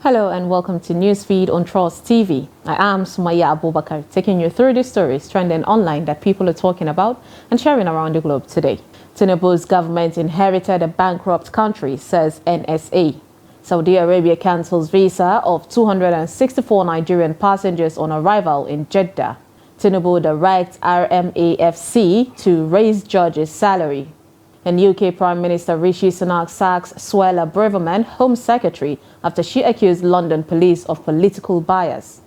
Hello and welcome to Newsfeed on Trust TV. I am Sumaya Abubakar, taking you through the stories trending online that people are talking about and sharing around the globe today. Tinubu's government inherited a bankrupt country, says NSA. Saudi Arabia cancels visa of 264 Nigerian passengers on arrival in Jeddah. Tinubu directs RMAFC to raise judges' salary. And UK Prime Minister Rishi Sunak sacks Suella Braverman, Home Secretary, after she accused London police of political bias.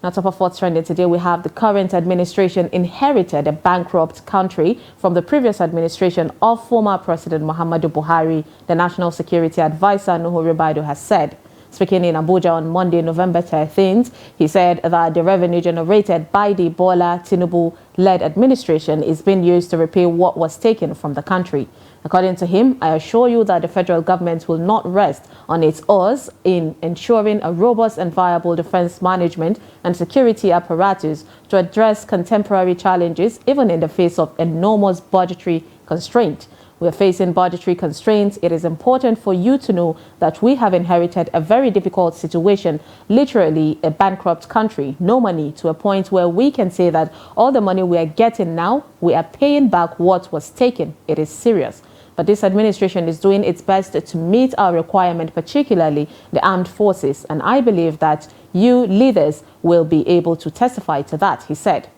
Now, top of what's trending today, we have the current administration inherited a bankrupt country from the previous administration of former President Muhammadu Buhari, the National Security Advisor Nuhu Ribadu has said. Speaking in Abuja on Monday, November 13th, he said that the revenue generated by the Bola Tinubu-led administration is being used to repay what was taken from the country. According to him, I assure you that the federal government will not rest on its oars in ensuring a robust and viable defense management and security apparatus to address contemporary challenges, even in the face of enormous budgetary constraint. We are facing budgetary constraints. It is important for you to know that we have inherited a very difficult situation, literally a bankrupt country, no money, to a point where we can say that all the money we are getting now, we are paying back what was taken. It is serious. But this administration is doing its best to meet our requirement, particularly the armed forces. And I believe that you leaders will be able to testify to that, he said.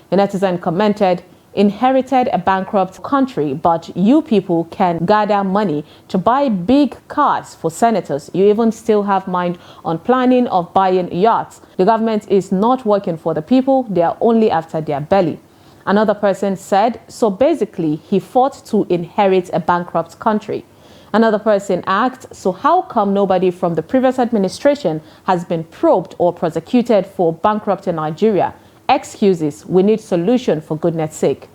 A netizen commented, inherited a bankrupt country, but you people can gather money to buy big cars for senators. You even still have mind on planning of buying yachts. The government is not working for the people. They are only after their belly. Another person said, so basically he fought to inherit a bankrupt country. Another person asked, so how come nobody from the previous administration has been probed or prosecuted for bankrupting Nigeria? Excuses, we need solution for goodness sake.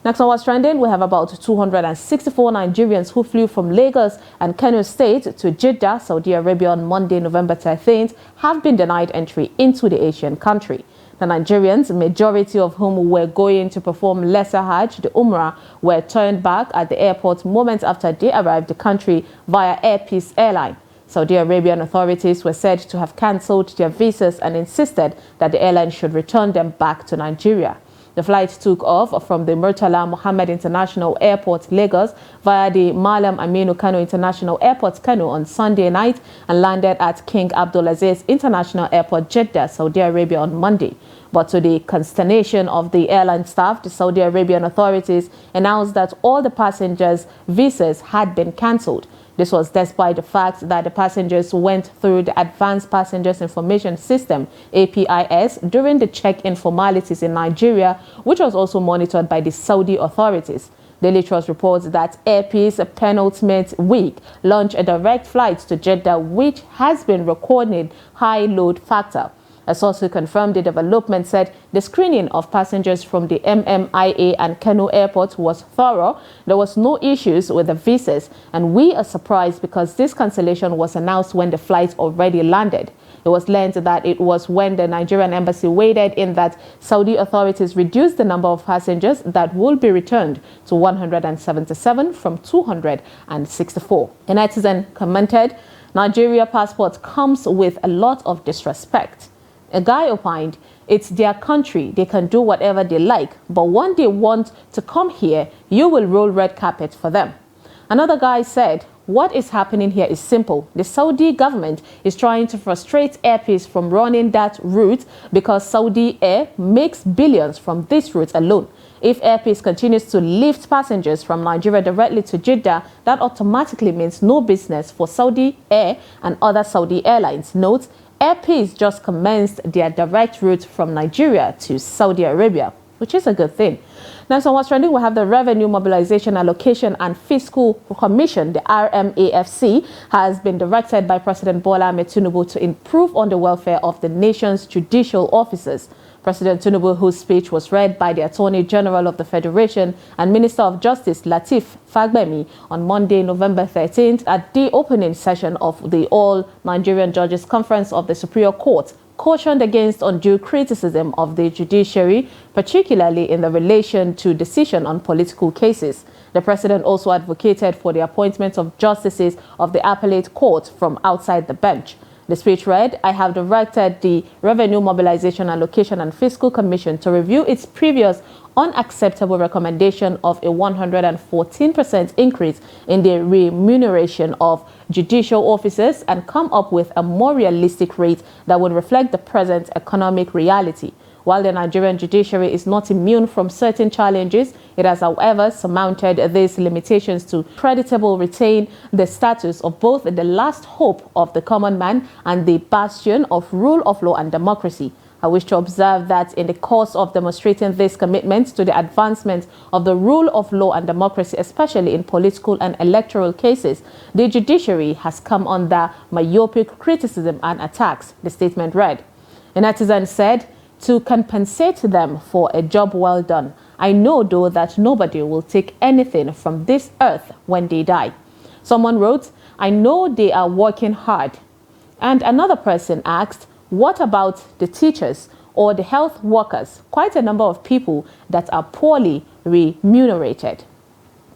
Next on what's trending, we have about 264 Nigerians who flew from Lagos and Kano State to Jeddah, Saudi Arabia on Monday, November 13th, have been denied entry into the Asian country. The Nigerians, majority of whom were going to perform Lesser Hajj, the Umrah, were turned back at the airport moments after they arrived the country via Air Peace airline. Saudi Arabian authorities were said to have cancelled their visas and insisted that the airline should return them back to Nigeria. The flight took off from the Murtala Mohammed International Airport, Lagos, via the Malam Aminu Kano International Airport, Kano, on Sunday night and landed at King Abdulaziz International Airport, Jeddah, Saudi Arabia, on Monday. But to the consternation of the airline staff, the Saudi Arabian authorities announced that all the passengers' visas had been cancelled. This was despite the fact that the passengers went through the Advanced Passengers Information System, APIS, during the check-in formalities in Nigeria, which was also monitored by the Saudi authorities. Daily Trust reports that Air Peace penultimate week launched a direct flight to Jeddah, which has been recording high load factor. A source who confirmed the development said the screening of passengers from the MMIA and Kano Airport was thorough. There was no issues with the visas, and we are surprised because this cancellation was announced when the flight already landed. It was learned that it was when the Nigerian embassy waded in that Saudi authorities reduced the number of passengers that will be returned to 177 from 264. A netizen commented, Nigeria passport comes with a lot of disrespect. A guy opined, it's their country, they can do whatever they like, but when they want to come here, you will roll red carpet for them. Another guy said, what is happening here is simple. The Saudi government is trying to frustrate Air Peace from running that route because Saudi Air makes billions from this route alone. If Air Peace continues to lift passengers from Nigeria directly to Jeddah, that automatically means no business for Saudi Air and other Saudi airlines. Note, Air Peace just commenced their direct route from Nigeria to Saudi Arabia, which is a good thing. Next on what's trending, we have the Revenue Mobilization Allocation and Fiscal Commission, the RMAFC, has been directed by President Bola Tinubu to improve on the welfare of the nation's judicial officers. President Tinubu, whose speech was read by the Attorney General of the Federation and Minister of Justice Lateef Fagbemi on Monday, November 13th, at the opening session of the All Nigerian Judges Conference of the Superior Court, cautioned against undue criticism of the judiciary, particularly in the relation to decision on political cases. The president also advocated for the appointment of justices of the appellate court from outside the bench. The speech read, I have directed the Revenue Mobilization Allocation and Fiscal Commission to review its previous unacceptable recommendation of a 114% increase in the remuneration of judicial officers and come up with a more realistic rate that would reflect the present economic reality. While the Nigerian judiciary is not immune from certain challenges, it has, however, surmounted these limitations to creditably retain the status of both the last hope of the common man and the bastion of rule of law and democracy. I wish to observe that in the course of demonstrating this commitment to the advancement of the rule of law and democracy, especially in political and electoral cases, the judiciary has come under myopic criticism and attacks, the statement read. A netizen said, to compensate them for a job well done. I know, though, that nobody will take anything from this earth when they die. Someone wrote, I know they are working hard. And another person asked, what about the teachers or the health workers? Quite a number of people that are poorly remunerated.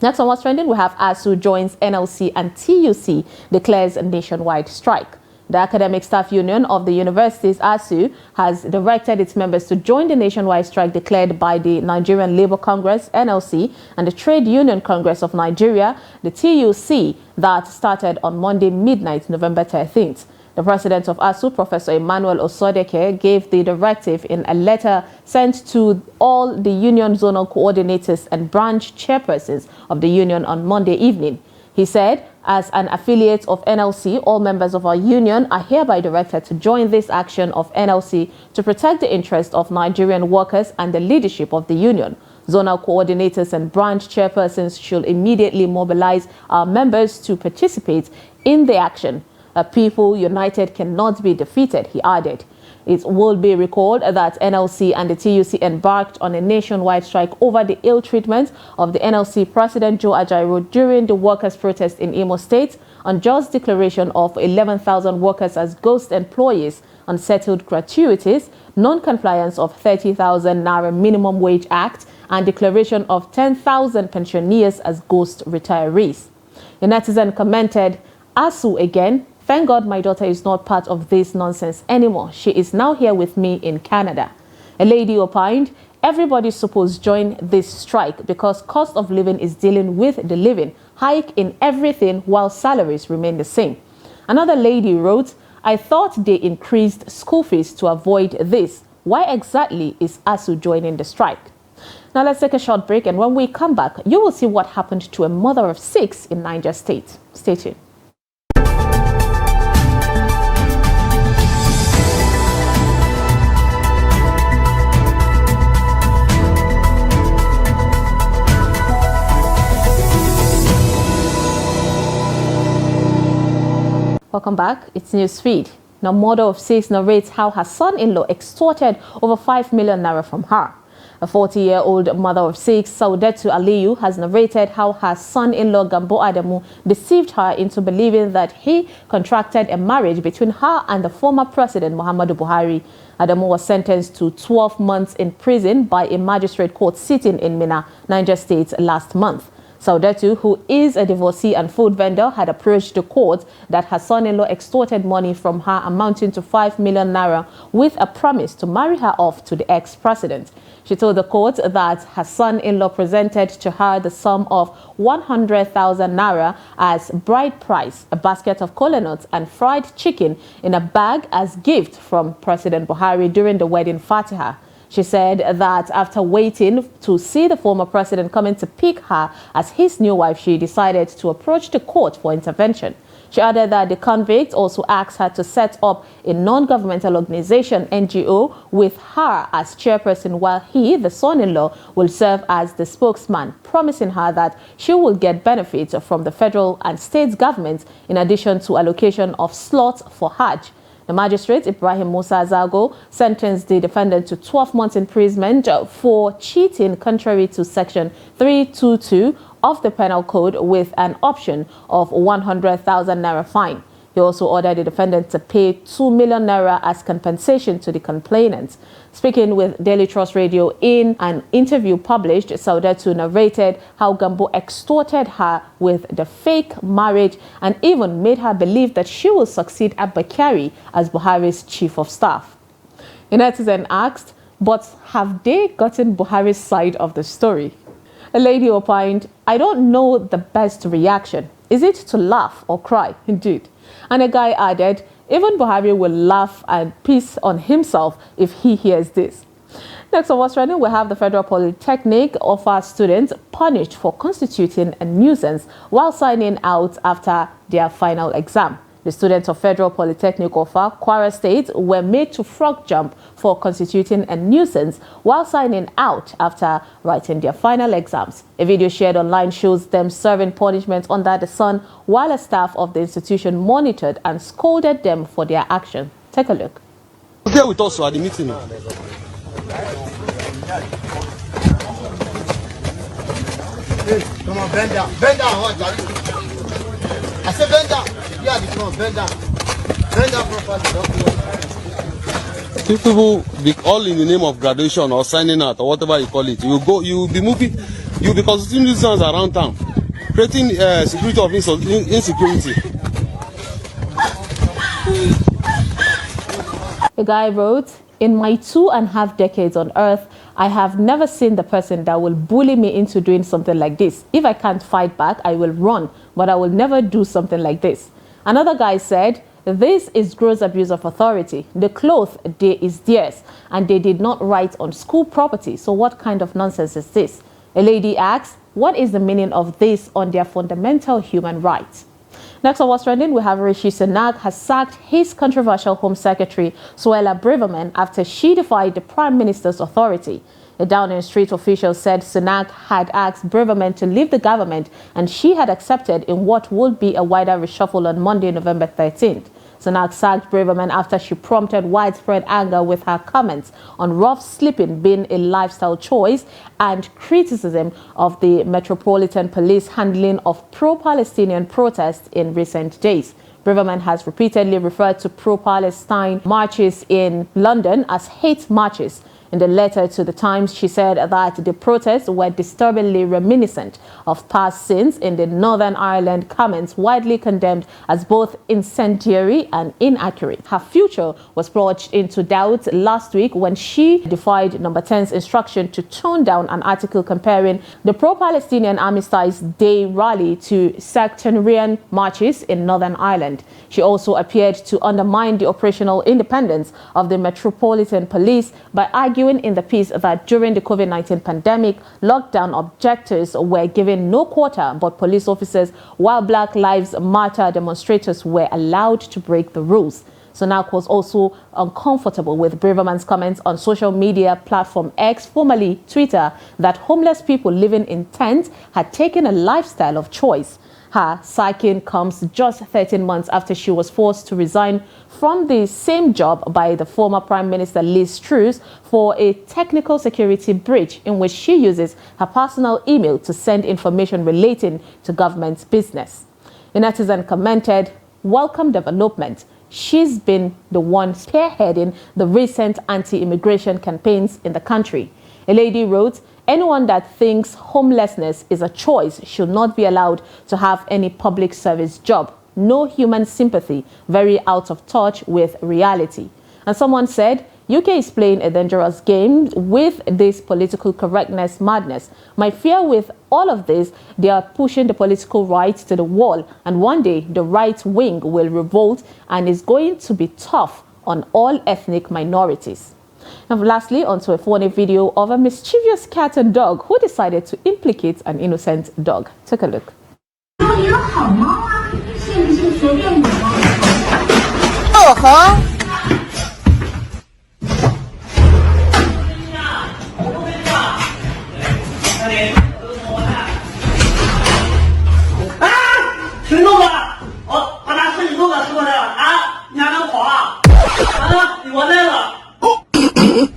Next on What's Trending, we have ASU joins NLC and TUC declares a nationwide strike. The Academic Staff Union of the Universities, ASU, has directed its members to join the nationwide strike declared by the Nigerian Labour Congress, NLC, and the Trade Union Congress of Nigeria, the TUC, that started on Monday midnight, November 13th. The president of ASU, Professor Emmanuel Osodeke, gave the directive in a letter sent to all the union zonal coordinators and branch chairpersons of the union on Monday evening. He said, as an affiliate of NLC, all members of our union are hereby directed to join this action of NLC to protect the interests of Nigerian workers and the leadership of the union. Zonal coordinators and branch chairpersons should immediately mobilize our members to participate in the action. A people united cannot be defeated, he added. It will be recalled that NLC and the TUC embarked on a nationwide strike over the ill treatment of the NLC President Joe Ajaero during the workers' protest in Imo State, unjust declaration of 11,000 workers as ghost employees, unsettled gratuities, non-compliance of 30,000 Naira Minimum Wage Act, and declaration of 10,000 pensioners as ghost retirees. A netizen commented, ASU again. Thank God my daughter is not part of this nonsense anymore. She is now here with me in Canada. A lady opined, everybody's supposed to join this strike because cost of living is dealing with the living hike in everything while salaries remain the same. Another lady wrote, I thought they increased school fees to avoid this. Why exactly is ASU joining the strike? Now let's take a short break, and when we come back, you will see what happened to a mother of 6 in Niger State. Stay tuned. Welcome back. It's Newsfeed. Now, mother of 6 narrates how her son-in-law extorted over 5 million naira from her. A 40-year-old mother of 6, Saudetu Aliyu, has narrated how her son-in-law Gambo Adamu deceived her into believing that he contracted a marriage between her and the former president Muhammadu Buhari. Adamu was sentenced to 12 months in prison by a magistrate court sitting in Minna, Niger State, last month. Saudetu, who is a divorcee and food vendor, had approached the court that her son-in-law extorted money from her amounting to 5 million naira with a promise to marry her off to the ex-president. She told the court that her son-in-law presented to her the sum of 100,000 naira as bride price, a basket of kola nuts and fried chicken in a bag as gift from President Buhari during the wedding Fatiha. She said that after waiting to see the former president coming to pick her as his new wife, she decided to approach the court for intervention. She added that the convict also asked her to set up a non-governmental organization, NGO, with her as chairperson, while he, the son-in-law, will serve as the spokesman, promising her that she will get benefits from the federal and state governments in addition to allocation of slots for Hajj. The magistrate, Ibrahim Musa Zago, sentenced the defendant to 12 months imprisonment for cheating contrary to Section 322 of the Penal Code with an option of 100,000 naira fine. He also ordered the defendant to pay 2 million naira as compensation to the complainant. Speaking with Daily Trust Radio in an interview published, Saudatu narrated how Gambo extorted her with the fake marriage and even made her believe that she will succeed Abba Kyari as Buhari's chief of staff. A netizen asked, but have they gotten Buhari's side of the story? A lady opined, I don't know the best reaction. Is it to laugh or cry? Indeed. And a guy added, even Buhari will laugh and piss on himself if he hears this. Next on what's trending, we have the Federal Polytechnic offers students punished for constituting a nuisance while signing out after their final exam. The students of Federal Polytechnic of Kwara State were made to frog jump for constituting a nuisance while signing out after writing their final exams. A video shared online shows them serving punishment under the sun while a staff of the institution monitored and scolded them for their action. Take a look. Here with us at the meeting. Hey, come on, bend down. Bend down, I said bend down. Yeah, the front, bend down. Bend down properly. People be all in the name of graduation or signing out or whatever you call it. You will be moving, you'll be constituting nuisance around town, creating security of insecurity. The guy wrote, in my 2.5 decades on earth, I have never seen the person that will bully me into doing something like this. If I can't fight back, I will run, but I will never do something like this. Another guy said, this is gross abuse of authority. The cloth is theirs, and they did not write on school property. So what kind of nonsense is this? A lady asked, what is the meaning of this on their fundamental human rights? Next on what's trending, we have Rishi Sunak has sacked his controversial Home Secretary, Suella Braverman, after she defied the Prime Minister's authority. A Downing Street official said Sunak had asked Braverman to leave the government and she had accepted in what would be a wider reshuffle on Monday, November 13th. Sunak sacked Braverman after she prompted widespread anger with her comments on rough sleeping being a lifestyle choice and criticism of the Metropolitan Police handling of pro-Palestinian protests in recent days. Braverman has repeatedly referred to pro-Palestine marches in London as hate marches. In the letter to the Times, she said that the protests were disturbingly reminiscent of past scenes in the Northern Ireland, comments widely condemned as both incendiary and inaccurate. Her future was plunged into doubt last week when she defied Number 10's instruction to tone down an article comparing the pro-Palestinian Armistice Day rally to sectarian marches in Northern Ireland. She also appeared to undermine the operational independence of the Metropolitan Police by arguing in the piece that during the COVID-19 pandemic, lockdown objectors were given no quota but police officers, while Black Lives Matter demonstrators were allowed to break the rules. Sunak was also uncomfortable with Braverman's comments on social media platform X, formerly Twitter, that homeless people living in tents had taken a lifestyle of choice. Her sacking comes just 13 months after she was forced to resign from the same job by the former Prime Minister Liz Truss for a technical security breach in which she uses her personal email to send information relating to government business. A netizen commented, welcome development. She's been the one spearheading the recent anti-immigration campaigns in the country. A lady wrote, anyone that thinks homelessness is a choice should not be allowed to have any public service job. No human sympathy, very out of touch with reality. And someone said, UK is playing a dangerous game with this political correctness madness. My fear with all of this, they are pushing the political right to the wall, and one day the right wing will revolt and is going to be tough on all ethnic minorities. And lastly, onto a funny video of a mischievous cat and dog who decided to implicate an innocent dog. Take a look.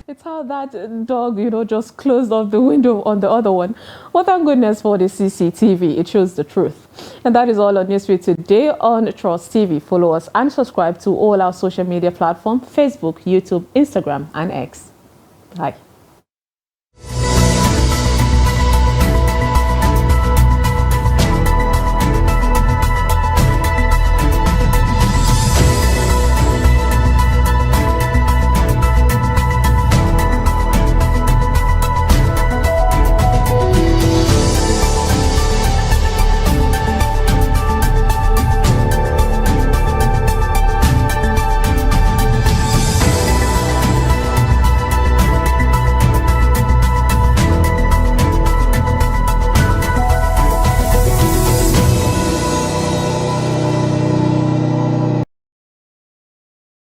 It's how that dog, just closed off the window on the other one. Well, thank goodness for the CCTV. It shows the truth. And that is all on Newsfeed today on Trust TV. Follow us and subscribe to all our social media platforms: Facebook, YouTube, Instagram, and X. Bye.